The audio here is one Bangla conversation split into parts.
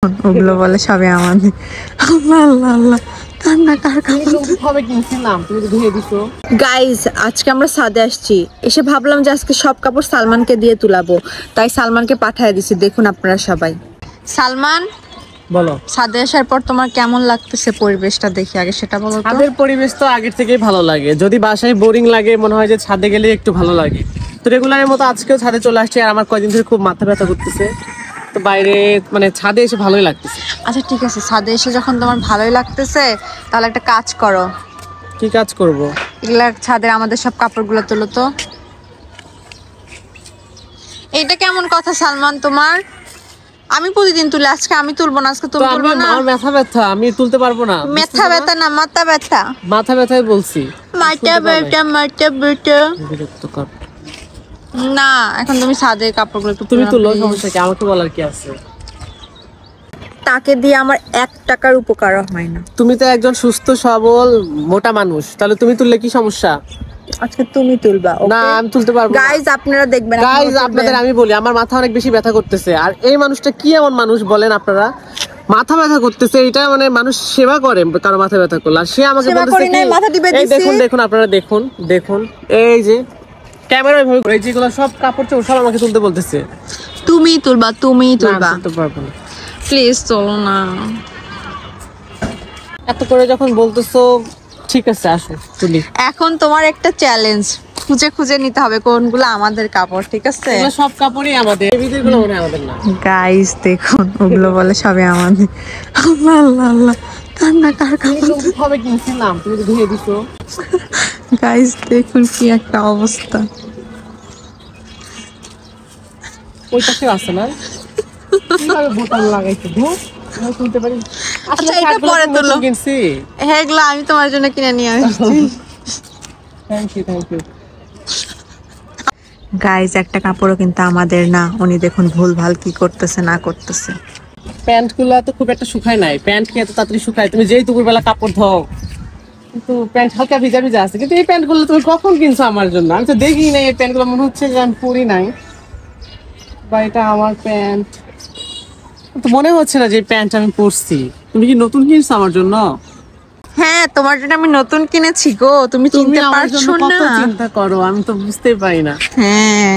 ওগুলো বলে সবে আমাদের। আল্লাহ আল্লাহ আল্লাহ, কান্না কার ভাবে কিনছিলাম, তুমি তো ধুয়ে দিছো। গাইজ, আজকে আমরা ছাদে আসছি, এসে ভাবলাম যে আজকে সব কাপড় সালমানকে দিয়ে তুলাবো, তাই সালমানকে পাঠিয়ে দিছি। দেখুন আপনারা সবাই। সালমান, বলো, ছাদে আসার পর তোমার কেমন লাগতেছে পরিবেশটা দেখি, আগে সেটা বলো তো। ছাদের পরিবেশ তো আগের থেকেই ভালো লাগে। যদি বাসায় বোরিং লাগে, মনে হয় যে ছাদে গেলে একটু ভালো লাগে। তো রেগুলারের মতো আজকেও ছাদে চলে আসছি, আর আমার কয়েকদিন ধরে খুব মাথা ব্যথা করতেছে। তো বাইরে মানে ছাদে এসে ভালোই লাগতেছে। আচ্ছা ঠিক আছে, ছাদে এসে যখন তোমার ভালোই লাগতেছে, তাহলে একটা কাজ করো। কি কাজ করব? এগুলা ছাদের আমাদের সব কাপড়গুলো তোলো তো। এইটা কেমন কথা সালমান তোমার? আমি প্রতিদিন তুলি, আজকে আমি তুলবো না, আজকে তুমি তুলবো না। আমার মাথা ব্যথা, আমি তুলতে পারবো না। মাথা ব্যথা না, মাথা ব্যথা। মাথা ব্যথাই বলছি। মাথা ব্যথা, মাথা ব্যথা। না, এখন তুমি ছাদের কাপড়গুলো একটু তুমি তুলো, সমস্যা কি? আমাকে বলার কি আছে? তাকে দিয়ে আমার 1 টাকার উপকার হয় না। তুমি তো একজন সুস্থ সবল মোটা মানুষ, তাহলে তুমি তুললে কি সমস্যা? আজকে তুমি তুলবা। না, আমি তুলতে পারবো না। গাইজ, আপনারা দেখবেন। গাইজ, আপনাদের আমি বলি, আমার মাথা অনেক বেশি ব্যথা করতেছে। আর এই মানুষটা কি এমন মানুষ বলেন আপনারা? মাথা ব্যথা করতেছে, এটা মানে মানুষ সেবা করে কারো মাথা ব্যথা করলে, আর সে আমাকে বলতেছে কি, এই দেখুন দেখুন, আপনারা দেখুন দেখুন, এই যে ক্যামেরায় ভাবে, এই যেগুলো সব কাপড় চোপড় সব আমাকে তুলতে বলতেছে। তুমি তুলবা, তুমি তুলবা। তুলতে পারবো না। প্লিজ তোলো না। এত করে যখন বলতেছো, ঠিক আছে আসো তুলি। এখন তোমার একটা চ্যালেঞ্জ, খুঁজে খুঁজে নিতে হবে কোনগুলো আমাদের কাপড়, ঠিক আছে? এগুলো সব কাপড়ই আমাদের, এগুলো মনে হয় আমাদের না। গাইস দেখুন, ওগুলো বলে সবে আমাদের। আল্লাহ আল্লাহ আল্লাহ, কান্না কার কাপড়। ভাবে কিনছিলাম, তুমি তো ধুয়ে দিছো। গাইস দেখুন কি একটা অবস্থা। ওই পাশে আছে না, কিভাবে বোতাম লাগাইছে ধু, আমি তুলতে পারি। আচ্ছা এটা পরে তুলো। কিনছি, হ্যাঁ এগুলো আমি তোমার জন্য কিনে নিয়ে আসছি। Thank you thank you. Guys, একটা কাপড়ও কিন্তু আমাদের না। উনি দেখুন ভুল ভাল কি করতেছে না করতেছে। প্যান্ট গুলা তো খুব একটা শুকায় নাই, প্যান্ট কি এত তাড়াতাড়ি শুকায়? তুমি যেই দুপুরবেলা কাপড় ধোও, কিন্তু প্যান্ট হালকা ভিজা ভিজা আছে। কিন্তু এই প্যান্ট গুলো তুমি কখন কিনছো আমার জন্য? আমি তো দেখি নাই এই প্যান্ট গুলো, মনে হচ্ছে যে আমি পরি নাই, বা এটা আমার প্যান্ট তো মনে হচ্ছে না যে প্যান্ট আমি পরছি। তুমি কি নতুন কিনছো আমার জন্য? হ্যাঁ, তোমার জন্য আমি নতুন কিনেছি গো, তুমি চিনতে পারছো না? কত চিন্তা করো, আমি তো বুঝতেই পারি না। হ্যাঁ,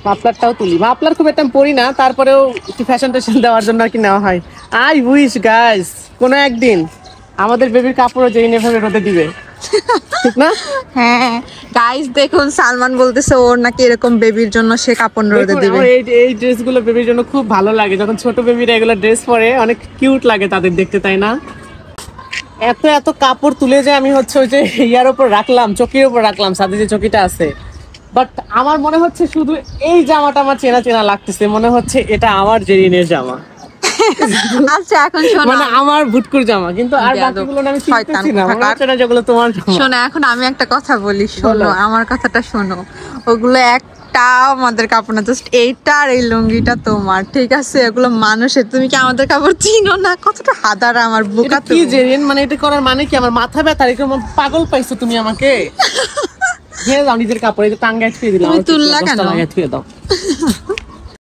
মাফলারটাও তুলি। মাফলার খুব একটা পরি না, তারপরেও একটু ফ্যাশন টেশন দেওয়ার জন্য আর কি নেওয়া হয়। আই উইশ গাইস, কোনো একদিন আমাদের বেবির কাপড়ও যেই এভাবে রোদে দিবে, ঠিক না? হ্যাঁ গাইস দেখুন, সালমান বলতেছে ওর নাকি এরকম বেবির জন্য সে কাপড় রোদে দিবে। এই ড্রেসগুলো বেবির জন্য খুব ভালো লাগে, যখন ছোট বেবিরা এগুলো ড্রেস পরে অনেক কিউট লাগে তাদের দেখতে, তাই না? এত এত কাপড় তুলে যে আমি হচ্ছে ওই যে ইয়ার উপর রাখলাম, চকির উপর রাখলাম, সাথে যে চকিটা আছে। বাট আমার মনে হচ্ছে শুধু এই জামাটা আমার চেনা চেনা লাগতেছে, মনে হচ্ছে এটা আমার জেরিনের জামা। আচ্ছা এখন শোনো, মানে আমার ভুটকুর জামা, কিন্তু আর বাকিগুলো আমি চিনতেছি না, মনে হচ্ছে না যেগুলো তোমার জামা। শোনো, এখন আমি একটা কথা বলি, শোনো আমার কথাটা শোনো। ওগুলো একটা আমাদের কাপড় না, জাস্ট এইটা আর এই লুঙ্গিটা তোমার, ঠিক আছে? এগুলো মানুষের, তুমি কি আমাদের কাপড় চিনো না? কতটা হাদারা আমার বোকা কি জেরিন, মানে এটা করার মানে কি? আমার মাথা ব্যথা, এরকম পাগল পাইছো তুমি আমাকে? ঘিরে দাও নিজের কাপড়, এই যে টাঙ্গায় ছুঁয়ে দিলাম, তুমি তুললা কেন? ছুঁয়ে দাও।